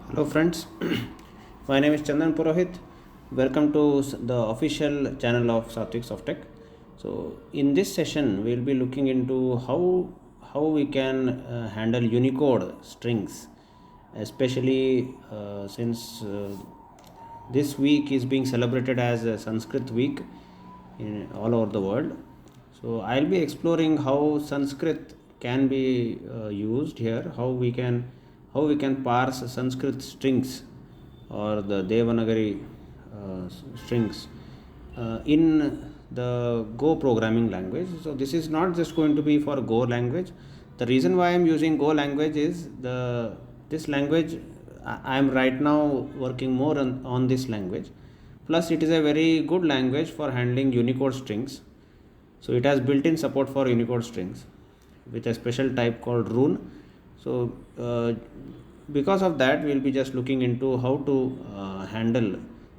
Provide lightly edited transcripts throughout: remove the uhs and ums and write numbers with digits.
Hello friends, my name is Chandan Purohit. Welcome to the official channel of Satvik Softech. So in this session we will be looking into how we can handle Unicode strings, especially since this week is being celebrated as a Sanskrit week in all over the world. So I'll be exploring how Sanskrit can be used here, how we can parse Sanskrit strings or the Devanagari strings in the Go programming language. So this is not just going to be for Go language. The reason why I am using Go language is this language I am right now working more on this language. Plus, it is a very good language for handling Unicode strings. So it has built-in support for Unicode strings with a special type called rune. So because of that, we will be just looking into how to handle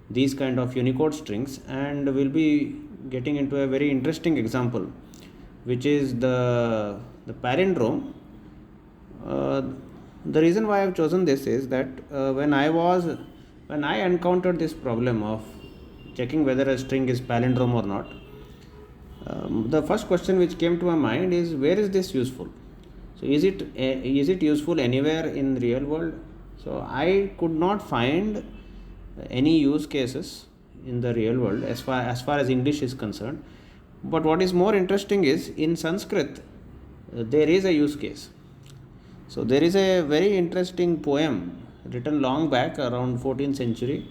these kind of Unicode strings, and we'll be getting into a very interesting example, which is the palindrome. uh, the reason why I've chosen this is that when I encountered this problem of checking whether a string is palindrome or not, the first question which came to my mind is, where is this useful? So is it useful anywhere in real world? So I could not find any use cases in the real world as far as English is concerned. But what is more interesting is in Sanskrit there is a use case. So there is a very interesting poem written long back around 14th century.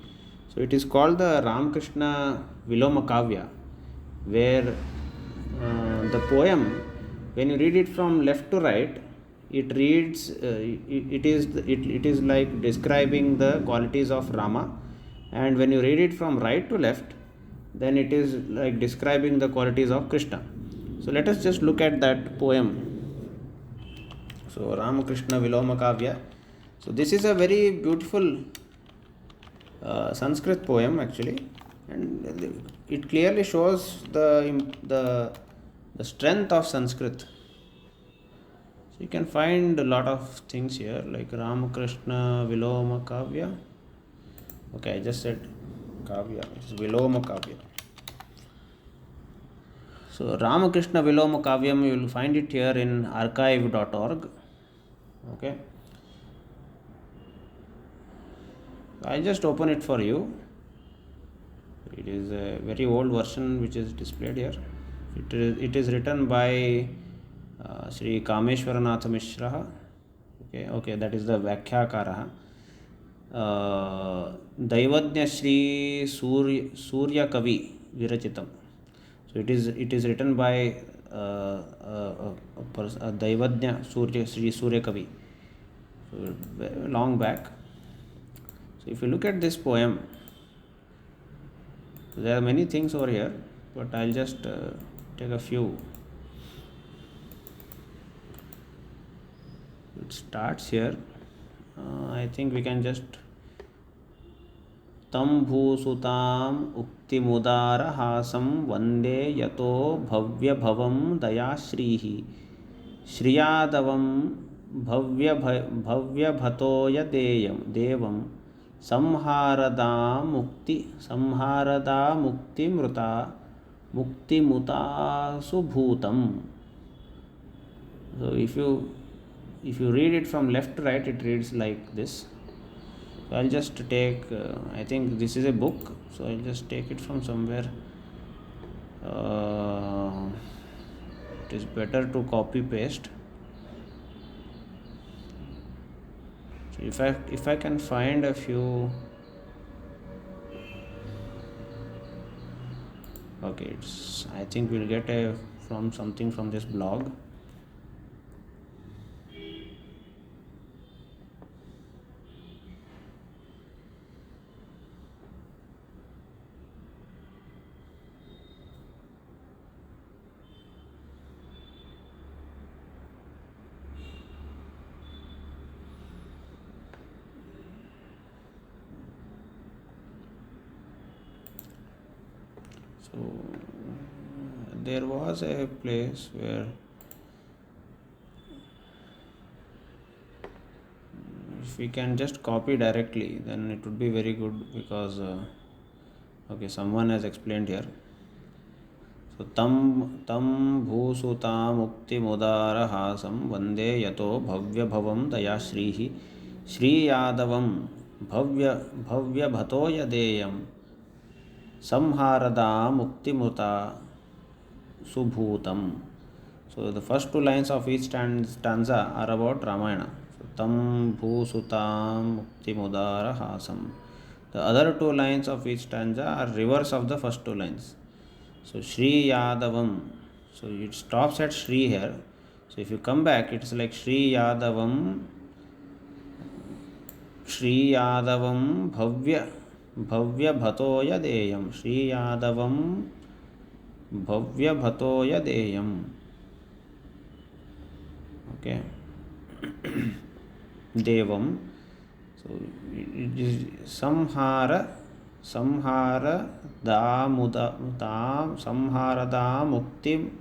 So it is called the Ramakrishna Viloma Kavya, where the poem, when you read it from left to right, it reads it is like describing the qualities of Rama, and when you read it from right to left, then it is like describing the qualities of Krishna. So let us just look at that poem. So Ramakrishna Viloma Kavya. So this is a very beautiful Sanskrit poem actually, and it clearly shows the strength of Sanskrit. So you can find a lot of things here like Ramakrishna Viloma Kavya. Okay, I just said Kavya. It's Viloma Kavya. So Ramakrishna Viloma Kavyam, you will find it here in archive.org. Okay. I'll just open it for you. It is a very old version which is displayed here. It is written by Sri Kameshwaranatha Mishra. Okay, that is the Vyakhyakarah. Daivadnya Sri Surya Kavi Virachitam. So it is written by Daivadnya Sri Surya Kavi. So long back. So if you look at this poem, there are many things over here, but I'll just take a few. It starts here. I think we can just तं भूसुताम् उक्तिमुदारहासं वन्दे यतो भव्यभवं दयाश्रीः श्रियादवं भव्यभतोयदेयं देवं संहारदा मुक्तिमृता मुक्तिमुतासु भूतम्. So if you read it from left to right, it reads like this. So I'll just take I think this is a book, so I'll just take it from somewhere. It is better to copy paste. So if I can find a few. Okay, I think we'll get from something from this blog. So there was a place where if we can just copy directly, then it would be very good, because okay, someone has explained here. So tam bhusuta mukti mudarahasam vande yato bhavya bhavam daya shrihi shri yadavam bhavya bhato yadeyam samharada mukti muta subhutam. So the first two lines of each stanza are about Ramayana. So tam bhusutam mukti mudarahasam. The other two lines of each stanza are reverse of the first two lines. So Shri Yadavam. So it stops at Shri here. So if you come back, it's like Shri Yadavam Bhavya Bhatoya Deyam. Shri Yadavam Bhavya Bhatoya Deyam. Okay. Devam. So it is Samhara da mukti.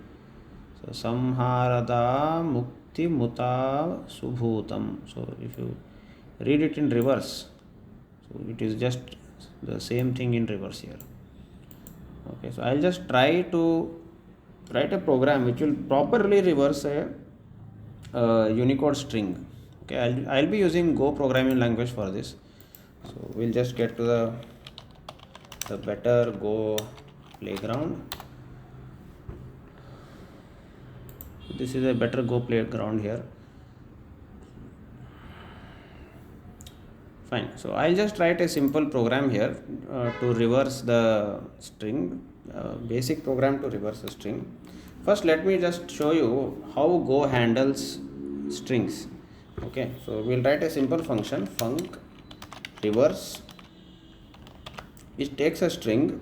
So samharada mukti muta subhutam. So if you read it in reverse, so it is just the same thing in reverse here. Okay, so I'll just try to write a program which will properly reverse a Unicode string. Okay, I'll be using Go programming language for this. So we'll just get to the better Go playground. This is a better Go playground here. Fine. So I'll just write a simple program here to reverse the string, basic program to reverse the string. First, let me just show you how Go handles strings. Okay, so we'll write a simple function func reverse, which takes a string.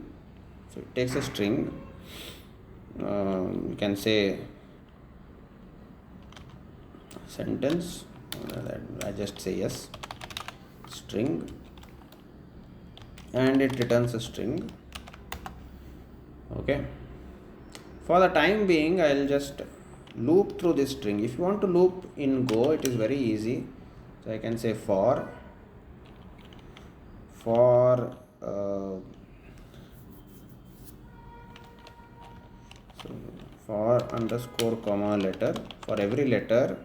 So it takes a string, you can say sentence, I just say yes, string, and it returns a string. Okay, for the time being I'll just loop through this string. If you want to loop in Go, it is very easy. So I can say for underscore comma letter, for every letter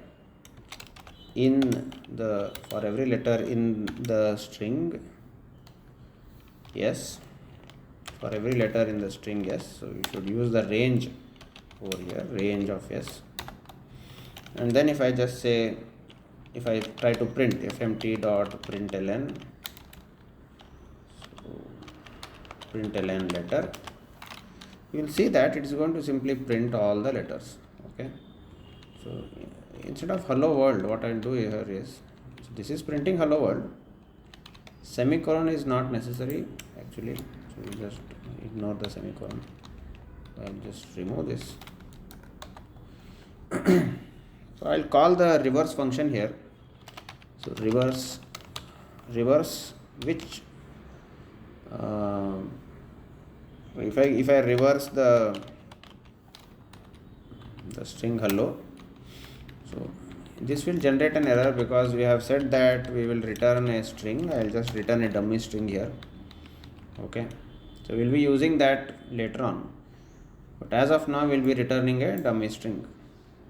in the string, yes, for every letter in the string, yes. So you should use the range over here, range of yes. And then if I just say, if I try to print fmt dot println, so println letter, you will see that it is going to simply print all the letters. Okay, so instead of hello world, what I'll do here is, so this is printing hello world, semicolon is not necessary actually, so you just ignore the semicolon. I'll just remove this. So I'll call the reverse function here. So reverse which if I reverse the string hello, so this will generate an error because we have said that we will return a string. I'll just return a dummy string here. Okay, so we'll be using that later on, but as of now we'll be returning a dummy string.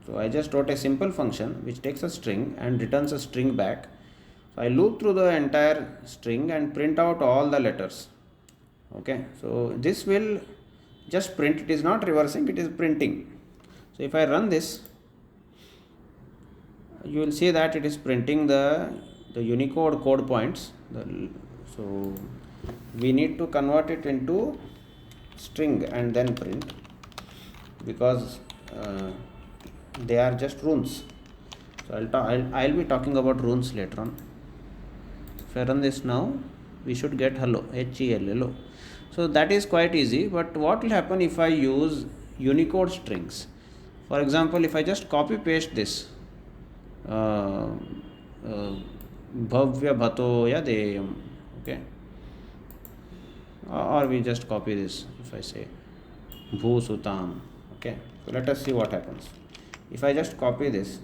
So I just wrote a simple function which takes a string and returns a string back. So I loop through the entire string and print out all the letters. Okay, so this will just print, it is not reversing, it is printing. So if I run this, you will see that it is printing the Unicode code points. So we need to convert it into string and then print, because they are just runes. So I'll be talking about runes later on. If I run this now, we should get hello, hello. So that is quite easy. But what will happen if I use Unicode strings? For example, if I just copy paste this bhavya bhatoya deyam, okay, or we just copy this, if I say bhusutam, Okay, so let us see what happens. If I just copy this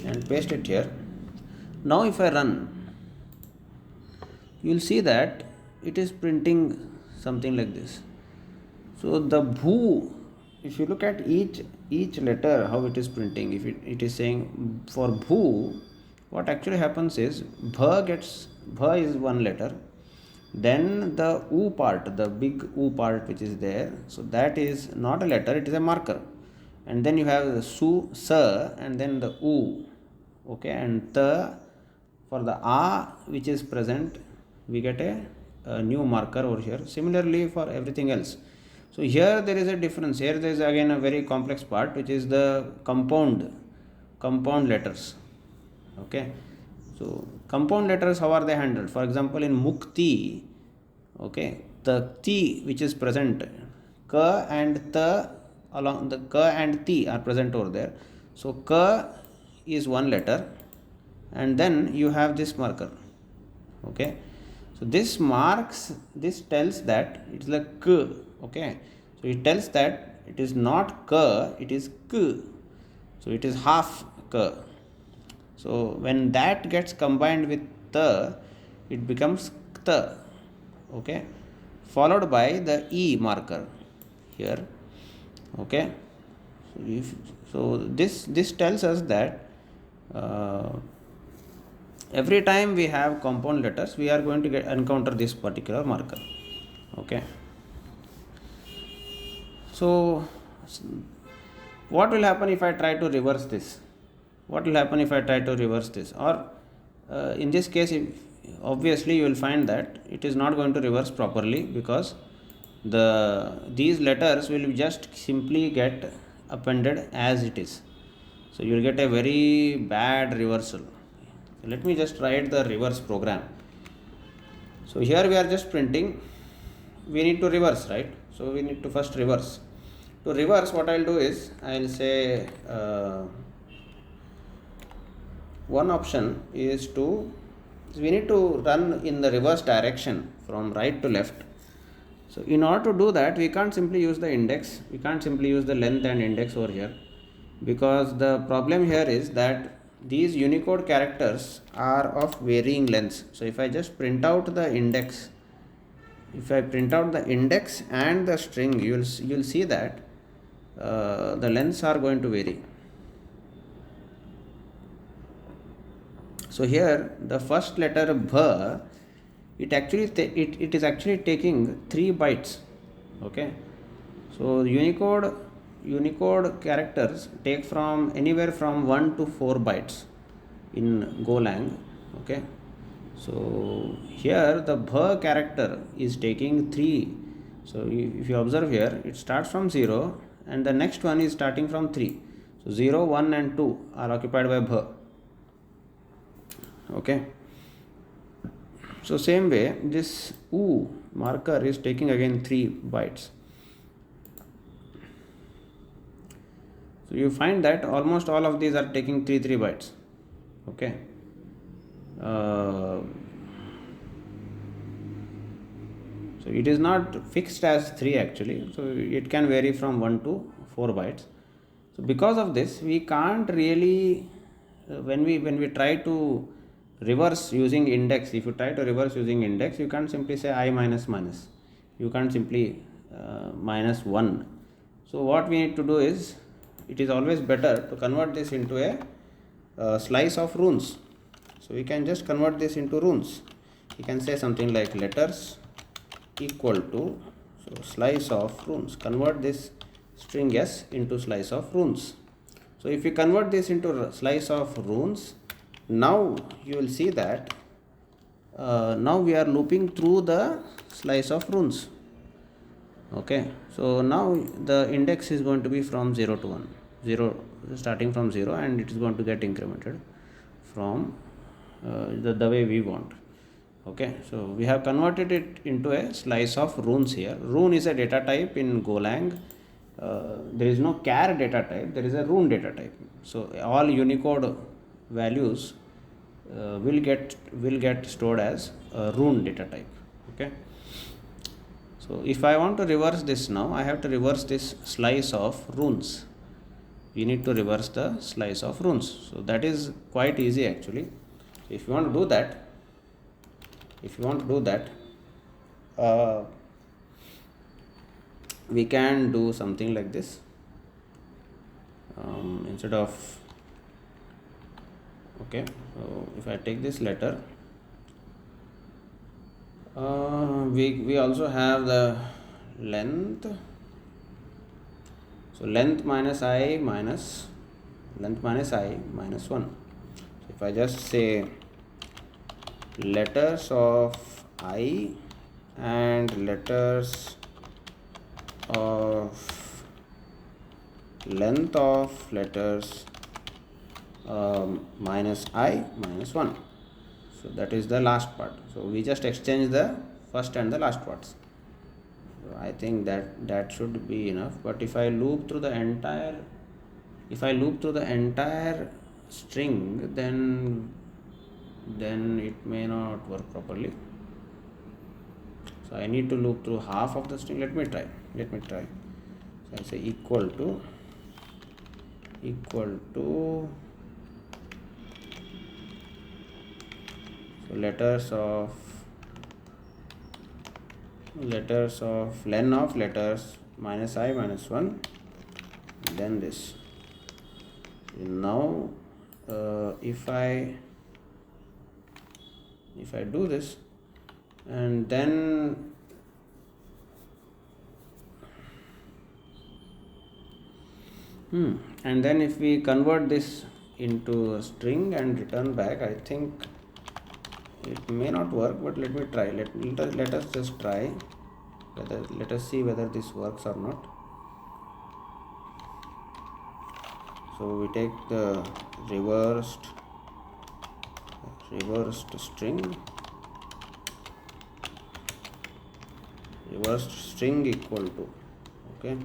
and paste it here, now if I run, you will see that it is printing something like this. So the bhu, if you look at each letter how it is printing, if it is saying for bhu, what actually happens is bha is one letter, then the u part, the big u part which is there, so that is not a letter, it is a marker, and then you have the su sa and then the u, okay, and the, for the a which is present we get a new marker over here. Similarly for everything else. So here there is a difference. Here there is again a very complex part which is the compound letters. Okay, so compound letters, how are they handled? For example, in mukti, okay, the ti which is present, ka and ta, along the ka and ti are present over there. So ka is one letter and then you have this marker. Okay, so this tells that it's like k. Okay, so it tells that it is not ka, it is k, so it is half ka. So when that gets combined with ta, it becomes kta. Okay, followed by the e marker here. Okay, so this tells us that every time we have compound letters, we are going to encounter this particular marker. Okay, so what will happen if I try to reverse this? What will happen if I try to reverse this? Or in this case, obviously you will find that it is not going to reverse properly, because these letters will just simply get appended as it is. So you will get a very bad reversal. So let me just write the reverse program. So here we are just printing, we need to reverse, right? So we need to first reverse. To reverse, what I will do is, I will say one option is we need to run in the reverse direction from right to left. So in order to do that, we can't simply use the index, we can't simply use the length and index over here, because the problem here is that these Unicode characters are of varying lengths. So if I just print out the index, if I print out the index and the string, you'll see that the lengths are going to vary. So here the first letter bha, it is actually taking 3 bytes. Okay, so Unicode characters take from anywhere from 1 to 4 bytes in Golang. Okay, so here the bha character is taking 3. So if you observe here, it starts from 0 and the next one is starting from 3. So 0, 1 and 2 are occupied by bha. Okay, so same way this u marker is taking again 3 bytes. So you find that almost all of these are taking 3 bytes. Okay, so it is not fixed as 3 actually, so it can vary from 1 to 4 bytes. So because of this, we can't really when we try to reverse using index, if you try to reverse using index, you can't simply say I minus minus, you can't simply minus 1. So what we need to do is, it is always better to convert this into a slice of runes. So we can just convert this into runes. You can say something like letters equal to, so slice of runes, convert this string s into slice of runes. So if we convert this into slice of runes, now you will see that now we are looping through the slice of runes. Okay, so now the index is going to be from 0 to 1, 0 starting from 0, and it is going to get incremented from the way we want. Okay, so we have converted it into a slice of runes here. Rune is a data type in Golang. There is no char data type, there is a rune data type. So all Unicode values will get stored as a rune data type. Okay, so if I want to reverse this now, I have to reverse this slice of runes. We need to reverse the slice of runes. So that is quite easy actually. If you want to do that, uh, we can do something like this. Instead of, okay, so if I take this letter, we also have the length. So length minus I minus 1. So if I just say letters of I and letters of length of letters minus I minus 1. So that is the last part. So we just exchange the first and the last parts. So I think that should be enough. But if I loop through the entire string, then it may not work properly. So I need to loop through half of the string. Let me try. So I say equal to so letters of len of letters minus I minus 1, then this. Now if I do this, and then if we convert this into a string and return back, I think it may not work, but let me try. Let us just try. Let us see whether this works or not. So we take the reversed string equal to, okay.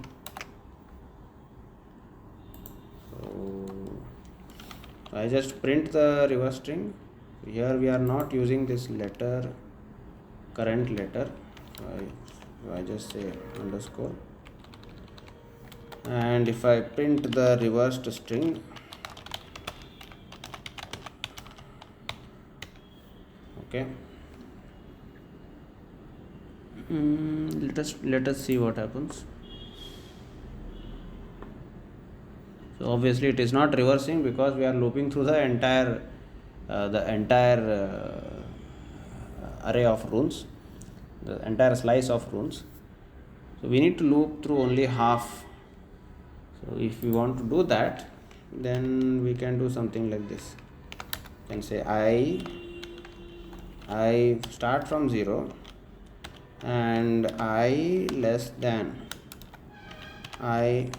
So I just print the reverse string. Here we are not using this current letter. I just say underscore, and if I print the reversed string, okay, let us see what happens. So obviously it is not reversing because we are looping through the entire array of runes, the entire slice of runes. So we need to loop through only half. So if we want to do that, then we can do something like this. You can say I start from 0 and I less than, why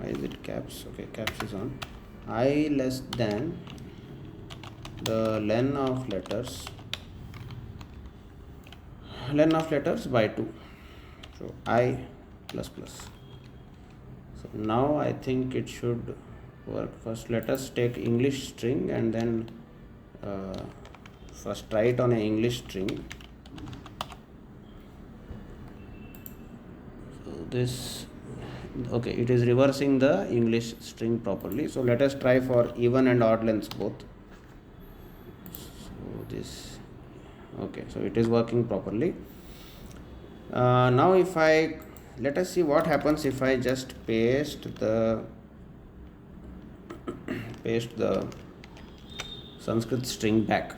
is it caps? Okay, caps is on. I less than the len of letters by 2. So I plus plus. So now I think it should work. First let us take English string and then first try it on an English string. So this, okay, it is reversing the English string properly. So let us try for even and odd lengths both. So this, okay, so it is working properly. Now if let us see what happens if I just paste the Sanskrit string back.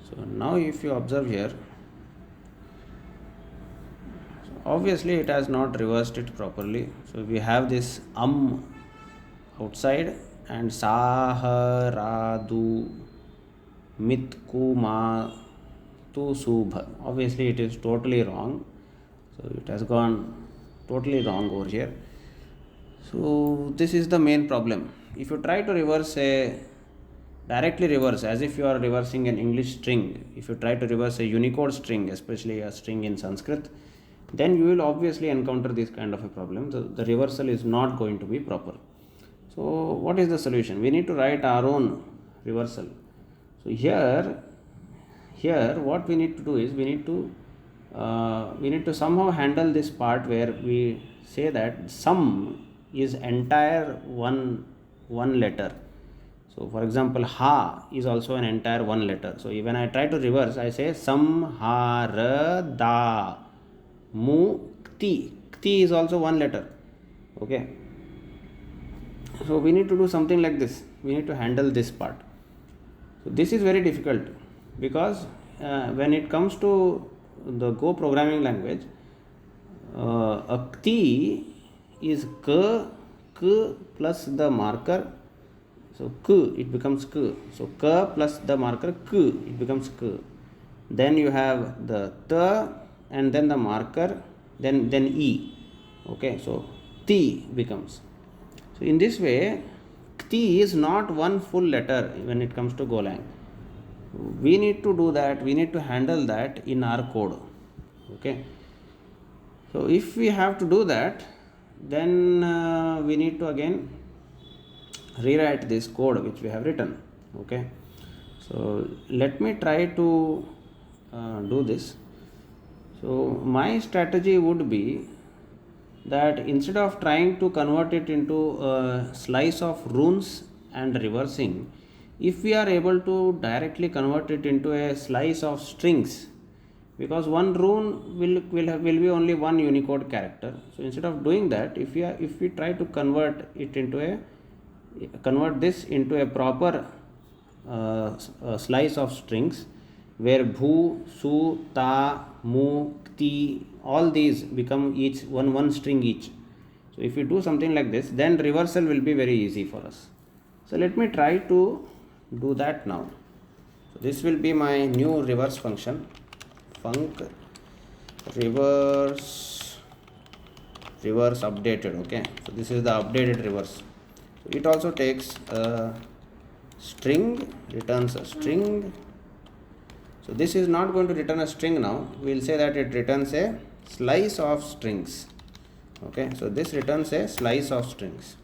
So now if you observe here, obviously it has not reversed it properly. So we have this outside and saharadu mitkuma tu subha. Obviously it is totally wrong. So it has gone totally wrong over here. So this is the main problem. If you try to directly reverse as if you are reversing an English string, if you try to reverse a Unicode string, especially a string in Sanskrit, then you will obviously encounter this kind of a problem. The reversal is not going to be proper. So what is the solution? We need to write our own reversal. So here what we need to do is we need to somehow handle this part where we say that sum is entire one letter. So for example, ha is also an entire one letter. So when I try to reverse, I say sam, ha, ra, da, mu, kti. Kti is also one letter. Okay. So we need to do something like this. We need to handle this part. So this is very difficult because when it comes to the Go programming language, a kti is k plus the marker. So k, it becomes k. So k plus the marker k, it becomes k. Then you have the t and then the marker, then e. Okay, so t becomes. So in this way, kti is not one full letter when it comes to Golang. We need to do that. We need to handle that in our code. Okay. So if we have to do that, then we need to again rewrite this code which we have written. Okay, so let me try to do this. So my strategy would be that instead of trying to convert it into a slice of runes and reversing, if we are able to directly convert it into a slice of strings, because one rune will be only one Unicode character. So instead of doing that, if we try to convert this into a proper slice of strings, where bhu, su, ta, mu, kti, all these become each one string each. So if we do something like this, then reversal will be very easy for us. So let me try to do that now. So this will be my new reverse function, func reverse updated. Okay, so this is the updated reverse. So it also takes a string, returns a string. So this is not going to return a string now. We will say that it returns a slice of strings. Okay, so this returns a slice of strings.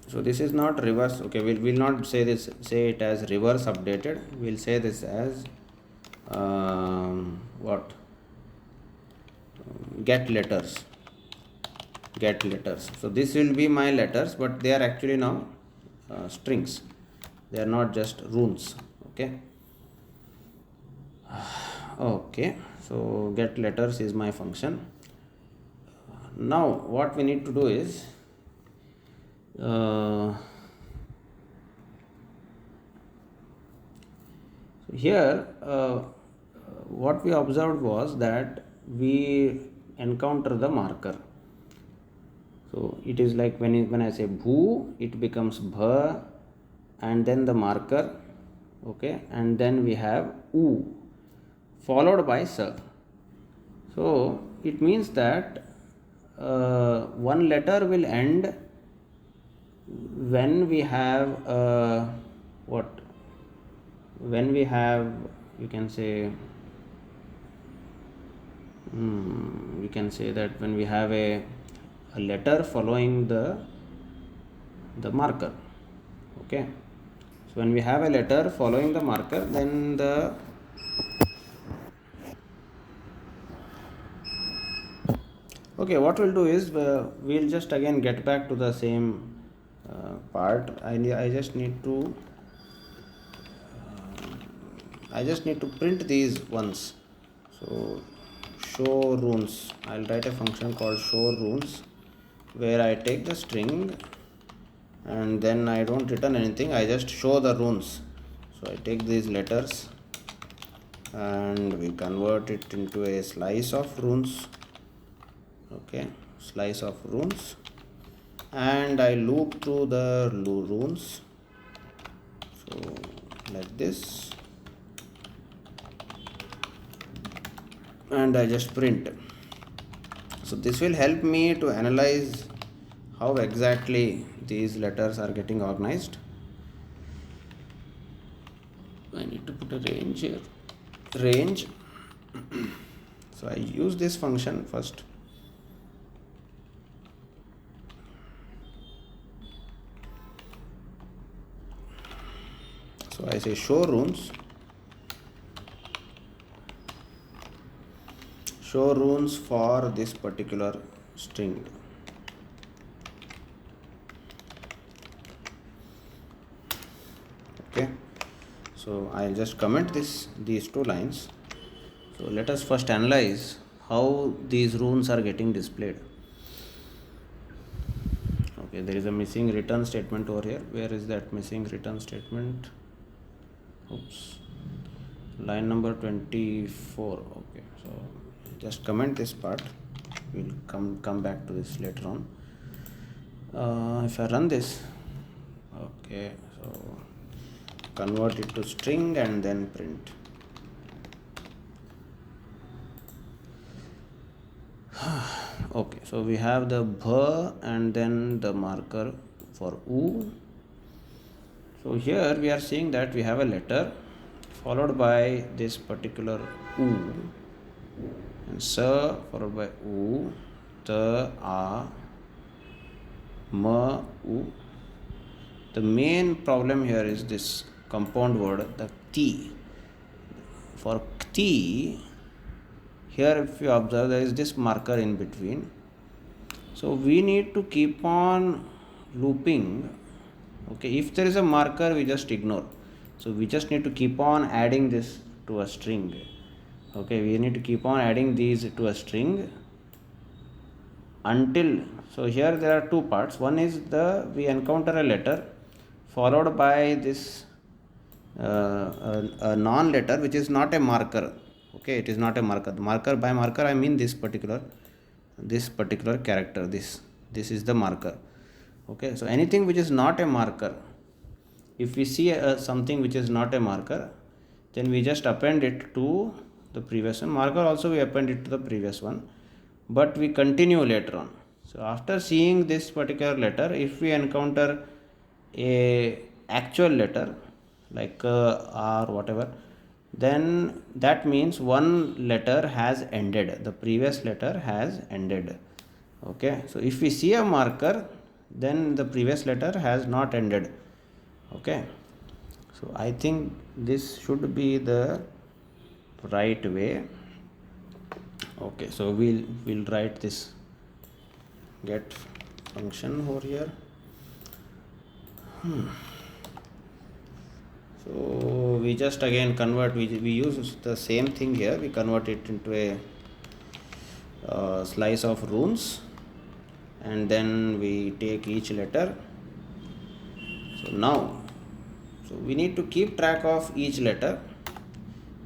So this is not reverse. Okay, we will not say it as reverse updated. We will say this as what? Get letters. So this will be my letters, but they are actually now strings. They are not just runes. Okay. Okay, so get letters is my function. Now what we need to do is here what we observed was that we encounter the marker. So it is like when I say bhu, it becomes bha, and then the marker. Okay, and then we have u followed by sa. So it means that one letter will end when we have what? When we have, you can say that when we have a letter following the marker. Okay, so when we have a letter following the marker, then okay, what we'll do is we'll just again get back to the same part. I just need to print these ones. So show runes, I'll write a function called show runes, where I take the string and then I don't return anything, I just show the runes. So I take these letters and we convert it into a slice of runes. Okay, slice of runes, and I loop through the runes. So like this, and I just print. So this will help me to analyze how exactly these letters are getting organized. I need to put a range here. Range. So I use this function first. So I say showrunes for this particular string. Okay, so I'll just comment these two lines. So let us first analyze how these runes are getting displayed. Okay, there is a missing return statement over here. Where is that missing return statement? Oops, line number 24. Okay, so just comment this part. We'll come back to this later on. If I run this, okay, so convert it to string and then print. Okay, so we have the bh and then the marker for u. So here we are seeing that we have a letter followed by this particular u, and sa followed by u, ta, a, ma, u. The main problem here is this compound word, the ti. For ti, here if you observe, there is this marker in between. So we need to keep on looping. Okay, if there is a marker, we just ignore. So we just need to keep on adding this to a string. Okay, we need to keep on adding these to a string until, so here there are two parts. One is we encounter a letter followed by this a non-letter which is not a marker. Okay, it is not a marker. By marker I mean this particular character. This is the marker. Okay, so anything which is not a marker, if we see something which is not a marker, then we just append it to the previous one. Marker also we append it to the previous one, but we continue later on. So after seeing this particular letter, if we encounter a actual letter like or whatever, then that means one letter has ended, the previous letter has ended. Okay, so if we see a marker, then the previous letter has not ended. Okay, so I think this should be the right way. Okay, so we'll write this get function over here. So we just again convert, we use the same thing here, we convert it into a slice of runes, and then we take each letter. So now, so we need to keep track of each letter,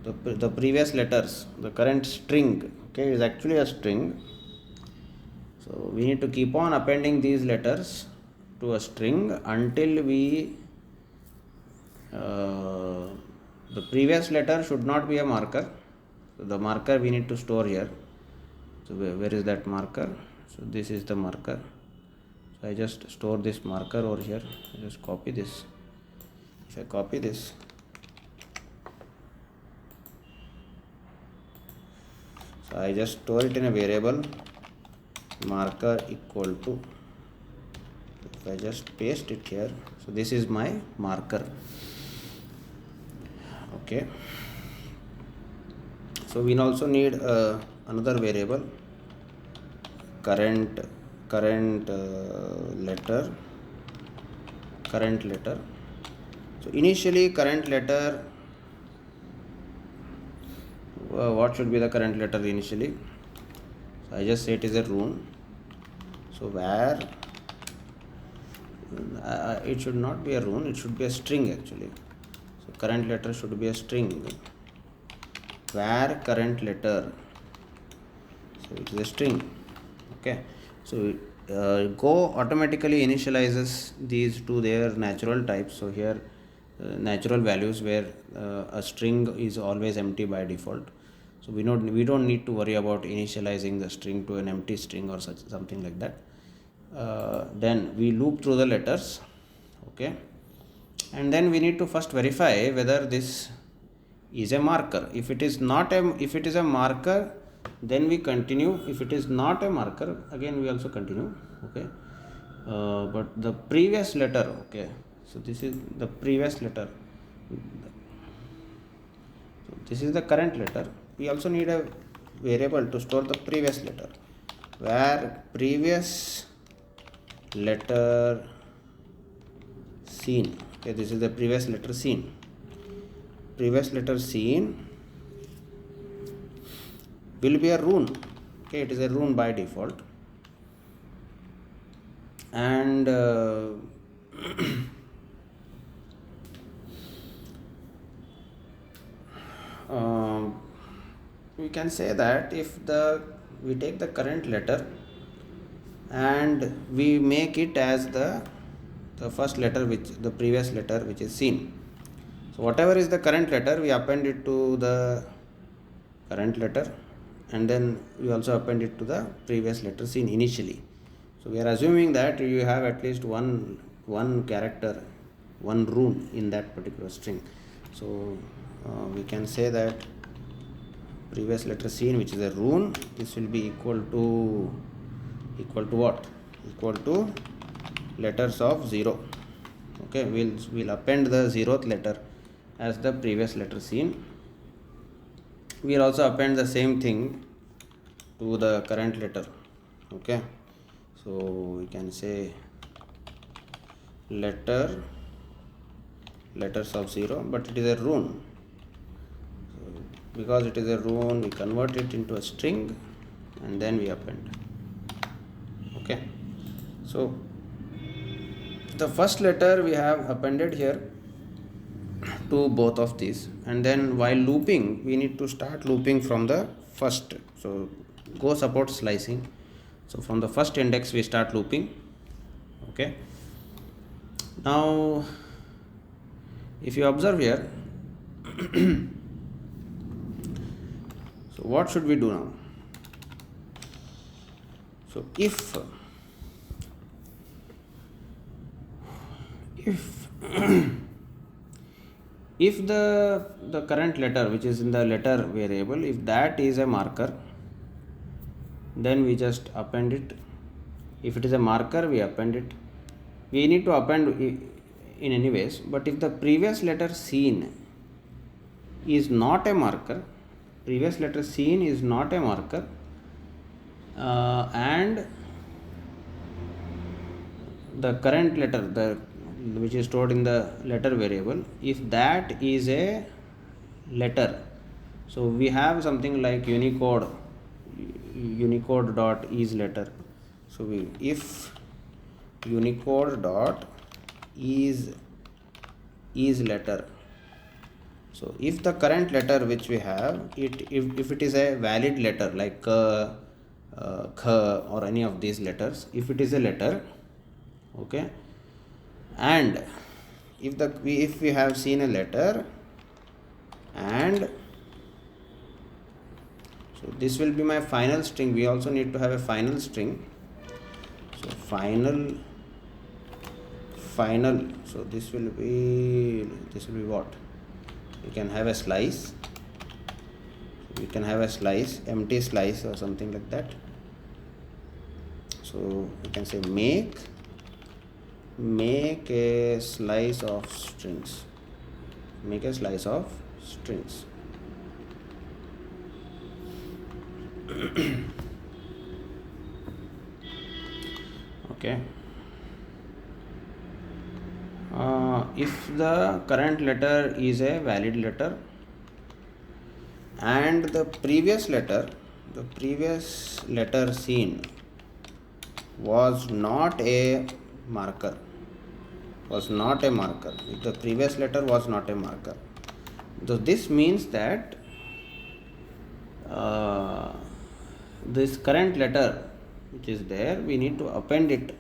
the previous letters, the current string, okay, is actually a string. So we need to keep on appending these letters to a string until we the previous letter should not be a marker. So the marker we need to store here. So where is that marker? So this is the marker. So I just store this marker over here. I just copy this. If I copy this, so I just store it in a variable marker equal to, if I just paste it here, so this is my marker. Okay, so we also need another variable current letter. So initially current letter, what should be the current letter initially? So I just say it is a rune. So where it should not be a rune, it should be a string actually. So current letter should be a string. Where current letter, so it is a string. Okay, so Go automatically initializes these to their natural types. So here natural values, where a string is always empty by default. So we don't need to worry about initializing the string to an empty string or something like that. Then we loop through the letters. Okay, and then we need to first verify whether this is a marker. If it is a marker, then we continue. If it is not a marker, again we also continue. Okay, but the previous letter, okay, so this is the previous letter. So this is the current letter. We also need a variable to store the previous letter, where previous letter scene. Okay, this is the previous letter scene. Previous letter scene will be a rune. Okay, it is a rune by default, and we can say that if we take the current letter and we make it as the first letter, which the previous letter which is seen. So whatever is the current letter, we append it to the current letter, and then we also append it to the previous letter seen initially. So we are assuming that you have at least one character, one rune in that particular string. So we can say that previous letter seen, which is a rune, this will be equal to what? Equal to letters of 0. Okay, we'll append the 0th letter as the previous letter seen. We'll also append the same thing to the current letter. Okay, so we can say letters of 0, but it is a rune. So because it is a rune, we convert it into a string and then we append. Okay, so the first letter we have appended here to both of these, and then while looping we need to start looping from the first. So Go supports slicing, so from the first index we start looping. Okay, now if you observe here, so what should we do now? So if if the current letter which is in the letter variable, if that is a marker, then we just append it. If it is a marker, we append it. We need to append in any ways, but if the previous letter seen is not a marker, previous letter seen is not a marker, and the current letter, which is stored in the letter variable, if that is a letter, so we have something like unicode dot is letter. So if unicode dot is letter, so if the current letter which we have, if it is a valid letter like k, or any of these letters, if it is a letter, okay, and if we have seen a letter, and so this will be my final string. We also need to have a final string. So final, so this will be what? We can have a slice, empty slice or something like that. So we can say make a slice of strings. Okay, if the current letter is a valid letter and the previous letter seen was not a marker, if the previous letter was not a marker, so this means that this current letter which is there, we need to append it,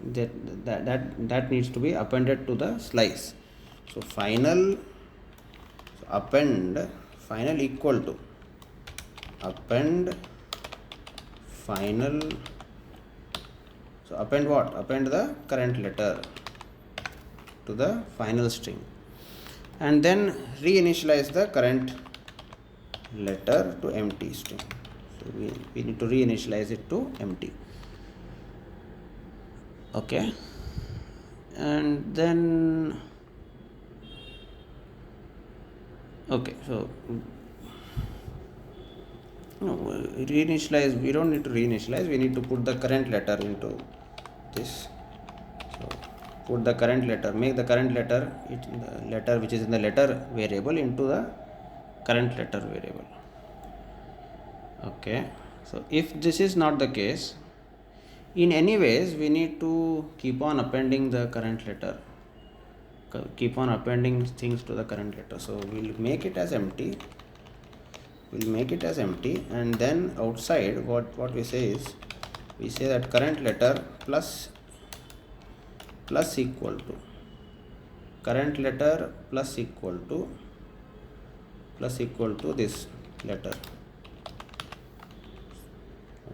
that needs to be appended to the slice. So append final equal to append final. So append what? Append the current letter to the final string, and then reinitialize the current letter to empty string. So we need to reinitialize it to empty. Okay, and then Okay, so no, reinitialize, we don't need to reinitialize, we need to put the current letter into this. So put the current letter, make the current letter, the letter which is in the letter variable into the current letter variable. Okay, so if this is not the case, in any ways we need to keep on appending the current letter, keep on appending things to the current letter. So we'll make it as empty, and then outside what we say is, we say that current letter plus equal to current letter plus equal to this letter.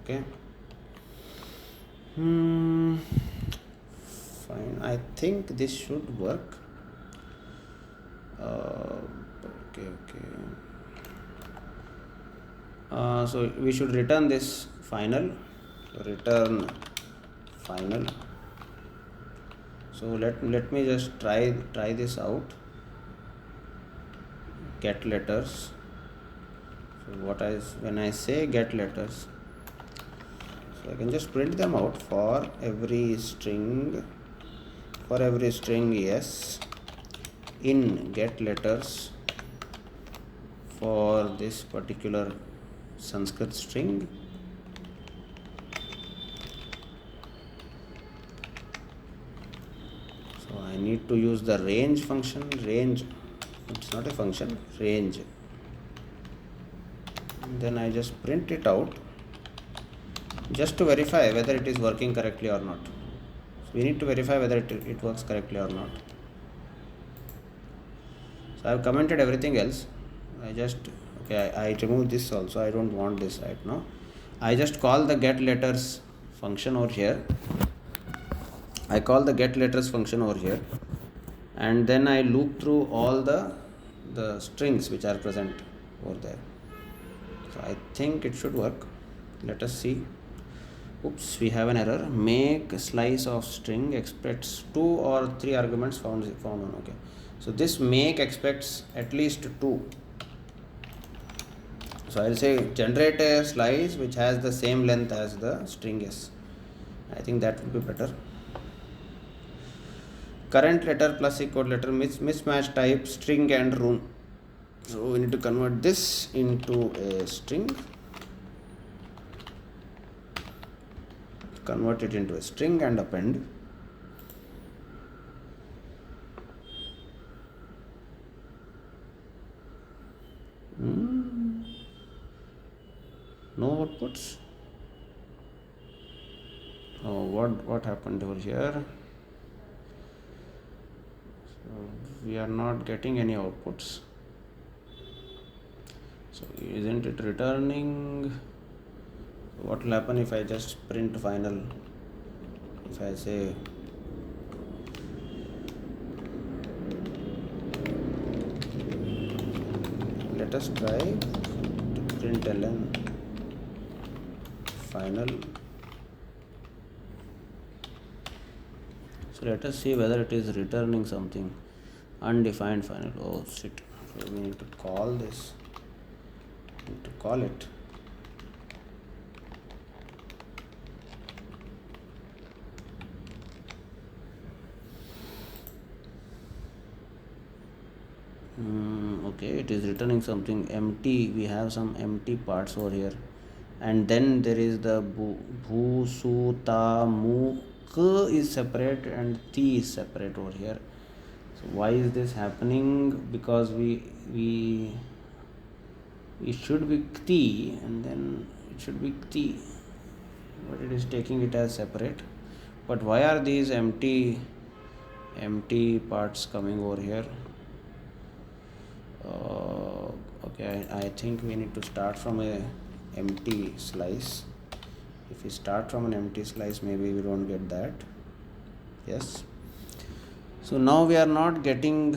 Okay, fine, I think this should work. Okay. So we should return this final, return final. So let me just try this out. Get letters. So when I say get letters, so I can just print them out for every string yes, in get letters for this particular Sanskrit string. So I need to use the range function. Range, it's not a function, range. And then I just print it out just to verify whether it is working correctly or not. So we need to verify whether it works correctly or not. So I have commented everything else. I remove this also. I don't want this right now. I just call the get letters function over here. And then I loop through all the strings which are present over there. So I think it should work. Let us see. Oops, we have an error. Make slice of string expects 2 or 3 arguments found on. Okay, so this make expects at least 2. So I will say generate a slice which has the same length as the string s. I think that would be better. Current letter plus equal letter mismatch type string and rune. So we need to convert this into a string. Convert it into a string and append. No outputs. Oh, what happened over here? So we are not getting any outputs. So isn't it returning? What will happen if I just print final? If I say let us try to print ln final. So let us see whether it is returning something. Undefined final. Oh shit. So we need to call this. Call it. Okay, it is returning something empty. We have some empty parts over here, and then there is the bhu su ta mu. K is separate and ti is separate over here. So why is this happening? Because we it should be kti and then it should be kti, but it is taking it as separate. But why are these empty parts coming over here? Okay, I think we need to start from a empty slice. If we start from an empty slice, maybe we don't get that. Yes. So now we are not getting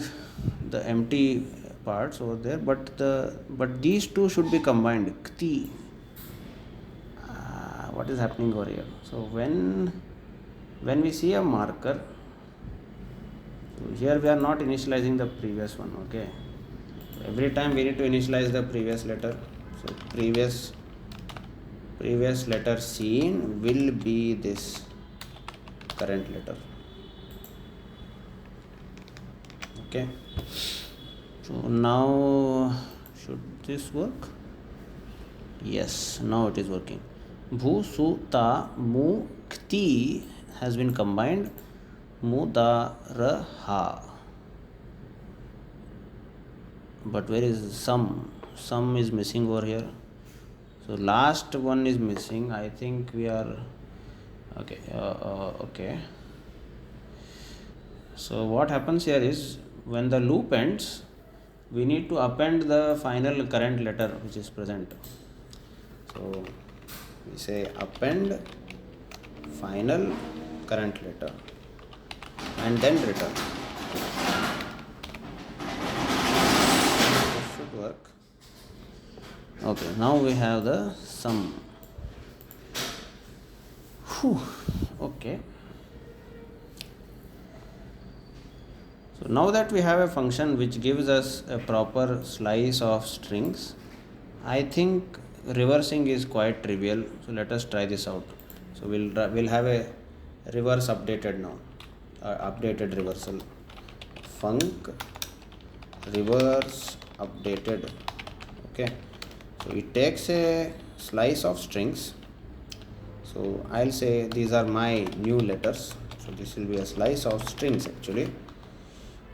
the empty parts over there, but these two should be combined. Kti. What is happening over here? So when we see a marker, so here we are not initializing the previous one. Okay. every time we need to initialize the previous letter. So previous letter scene will be this current letter. Okay, so now should this work? Yes, now it is working. Bhu su ta mu kti has been combined. Mu da ra ha. But where is sum? Sum is missing over here. So last one is missing. I think we are okay. Okay. So what happens here is when the loop ends, we need to append the final current letter which is present. So we say append final current letter and then return. This should work. Okay, now we have the sum. Okay. So now that we have a function which gives us a proper slice of strings, I think reversing is quite trivial. So let us try this out. So we'll have a reverse updated now, updated reversal. Func reverse updated. Okay. So it takes a slice of strings. So I'll say these are my new letters. So this will be a slice of strings actually.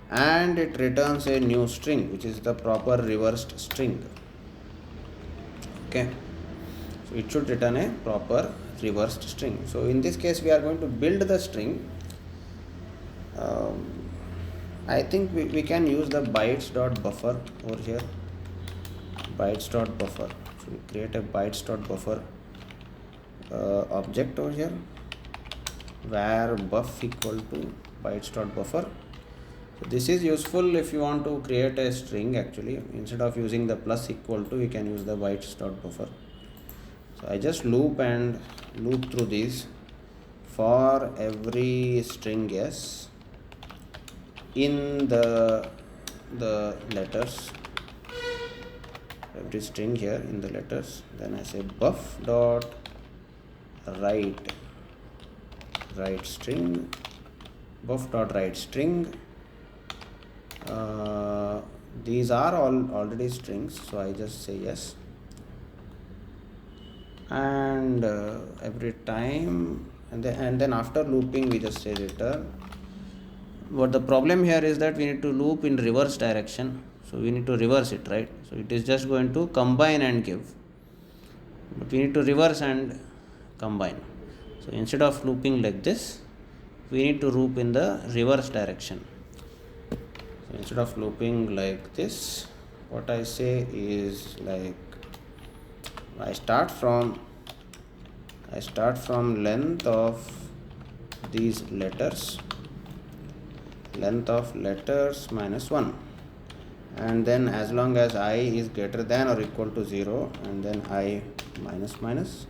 And it returns a new string which is the proper reversed string. Okay, so it should return a proper reversed string. So in this case we are going to build the string. I think we can use the bytes.buffer over here. Bytes.buffer. So we create a bytes.buffer object over here where buff equal to bytes.buffer. So this is useful if you want to create a string actually. Instead of using the plus equal to, we can use the bytes.buffer. So I just loop through these for every string s in the letters, every string here in the letters. Then I say buff dot write string, buff dot write string. These are all already strings, so I just say yes, and every time and then after looping we just say return. But the problem here is that we need to loop in reverse direction, so we need to reverse it, right? So it is just going to combine and give, but we need to reverse and combine. So instead of looping like this, we need to loop in the reverse direction. So instead of looping like this, what I say is like I start from length of these letters, length of letters minus 1, and then as long as I is greater than or equal to 0, and then I minus minus.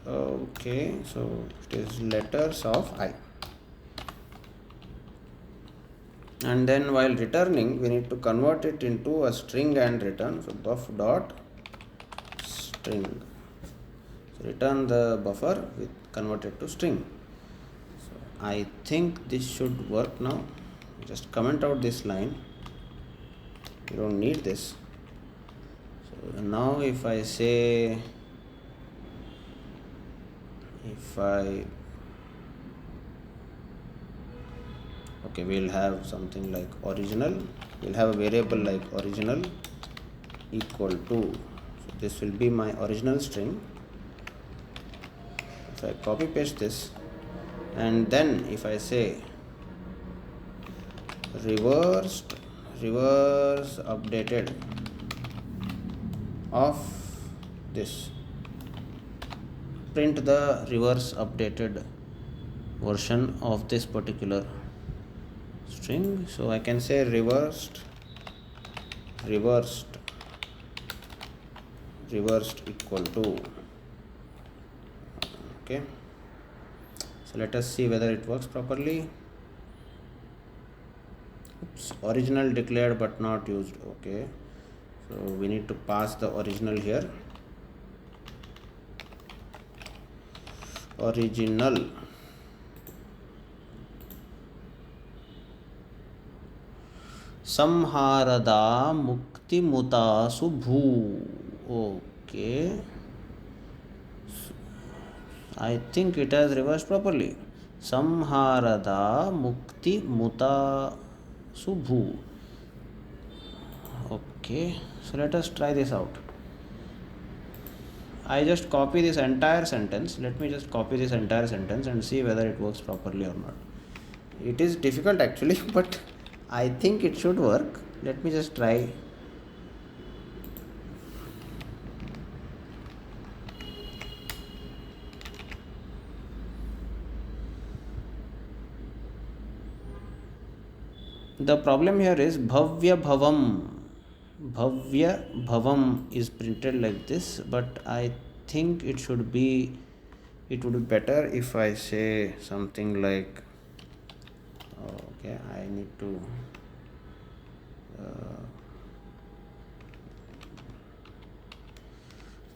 Okay, so it is letters of I, and then while returning we need to convert it into a string and return. So buff dot string, so return the buffer with converted to string. So I think this should work now. Just comment out this line, you don't need this. So now if I say, okay, we'll have something like original, we'll have a variable like original equal to, so this will be my original string. If I copy paste this, and then if I say reverse updated of this, print the reverse updated version of this particular string. So I can say reversed equal to. Okay, so let us see whether it works properly. Oops, original declared but not used. Okay, so we need to pass the original here. Original. Samharada mukti muta subhu. Okay, I think it has reversed properly. Samharada mukti muta subhu. Okay, so let us try this out. I just copy this entire sentence. Let me just copy this entire sentence and see whether it works properly or not. It is difficult actually, but I think it should work. Let me just try. The problem here is bhavya bhavam. Bhavya bhavam is printed like this, but I think it would be better if I say something like, okay, I need to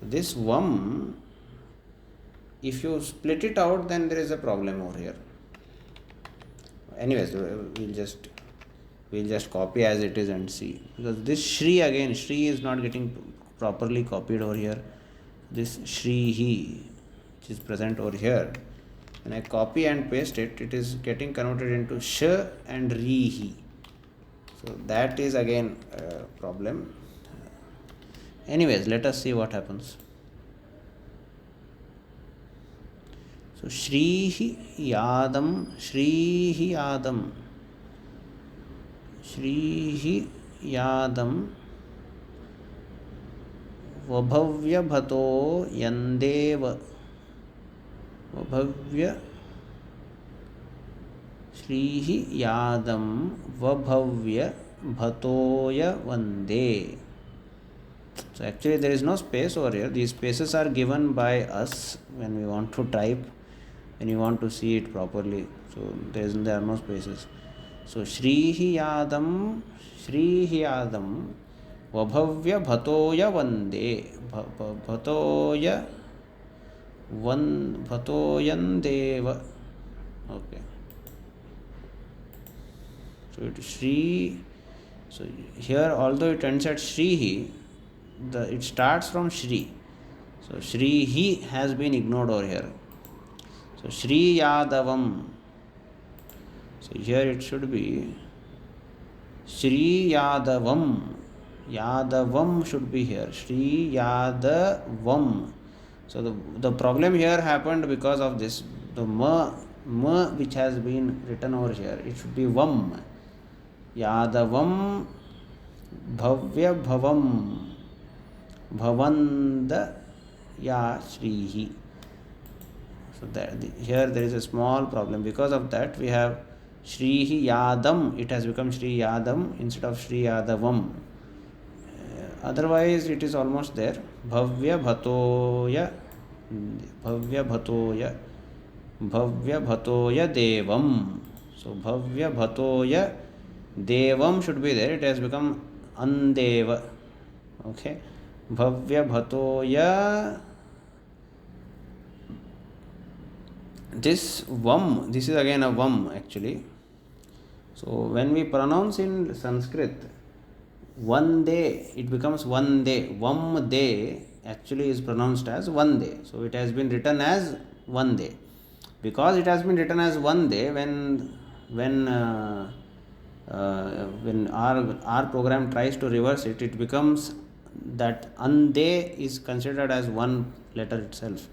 this vam, if you split it out, then there is a problem over here. Anyways, we'll just copy as it is and see, because this Shri is not getting properly copied over here. This Shri which is present over here, when I copy and paste it, it is getting converted into Sh and Rihi. So that is again a problem. Anyways, let us see what happens. So Shrihi Yadam, Shrihi Yadam, Shrihi Yadam, Vabhavya Bhato Yandeva, Vabhavya Shrihi Yadam, Vabhavya Bhatoya Vande. So actually there is no space over here. These spaces are given by us when we want to type, when you want to see it properly. So there are no spaces. So Shrihi Yadam, Vabhavya Bhatoya Vande, Bhatoyandeva. Okay. So it is Shri. So here, although it ends at Shrihi, it starts from Shri. So Shrihi has been ignored over here. So Shri Yadavam. So here it should be Shri Yadavam. Yadavam should be here. Shri Yadavam. So the problem here happened because of this. The ma which has been written over here, it should be vam. Yadavam bhavya bhavam bhavanda ya Shrihi. So here there is a small problem. Because of that, we have Shrihi Yadam. It has become Shri Yadam instead of Shri Yadavam. Otherwise, it is almost there. Bhavya Bhatoya Devam. So Bhavya Bhatoya Devam should be there. It has become Andeva. Okay. Bhavya Bhatoya. This vam, this is again a vam actually. So when we pronounce in Sanskrit, one day, it becomes one day. Vam day actually is pronounced as one day. So it has been written as one day. Because it has been written as one day, when our program tries to reverse it, it becomes that ande is considered as one letter itself.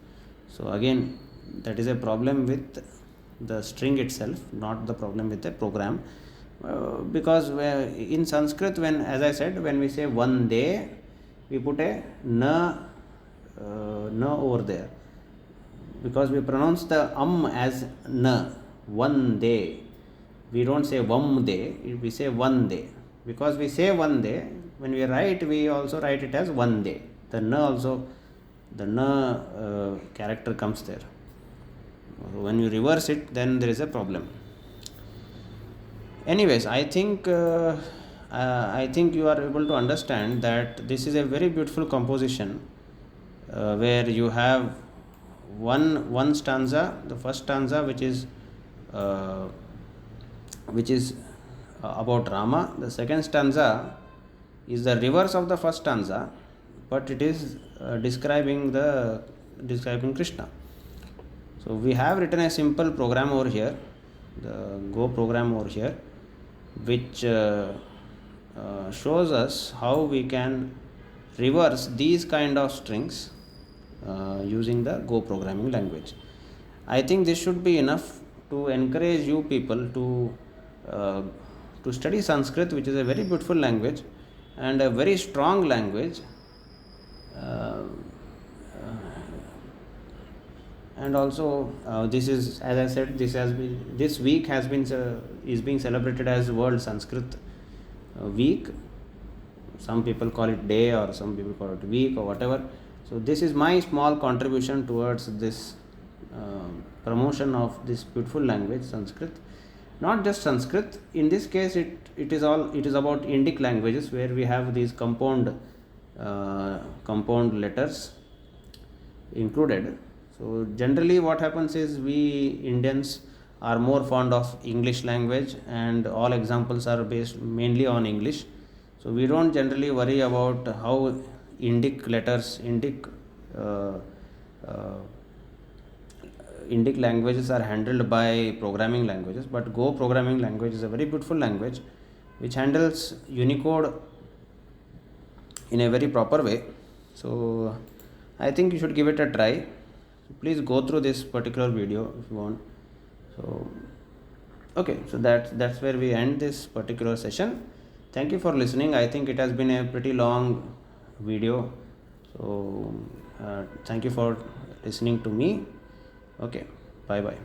So again, that is a problem with the string itself, not the problem with the program. Because in Sanskrit, as I said, when we say one day, we put a na over there, because we pronounce the as na, one day. We don't say vam day, we say one day. Because we say one day, when we write, we also write it as one day. The na character comes there. When you reverse it, then there is a problem. Anyways, I think you are able to understand that this is a very beautiful composition where you have one stanza, the first stanza, uh, which is about Rama. The second stanza is the reverse of the first stanza, but it is describing Krishna. So we have written a simple program over here, the Go program over here, which shows us how we can reverse these kind of strings using the Go programming language. I think this should be enough to encourage you people uh, to study Sanskrit, which is a very beautiful language and a very strong language. Uh, and also this is, as I said, this week has been is being celebrated as World Sanskrit Week. Some people call it day, or some people call it week, or whatever. So this is my small contribution towards this promotion of this beautiful language, Sanskrit. Not just Sanskrit. In this case, it is about Indic languages, where we have these compound letters included. So generally what happens is, we Indians are more fond of English language, and all examples are based mainly on English. So we don't generally worry about how uh, uh, Indic languages are handled by programming languages. But Go programming language is a very beautiful language which handles Unicode in a very proper way. So I think you should give it a try. Please go through this particular video if you want. So okay, so that's where we end this particular session. Thank you for listening. I think it has been a pretty long video, so thank you for listening to me. Okay, bye bye.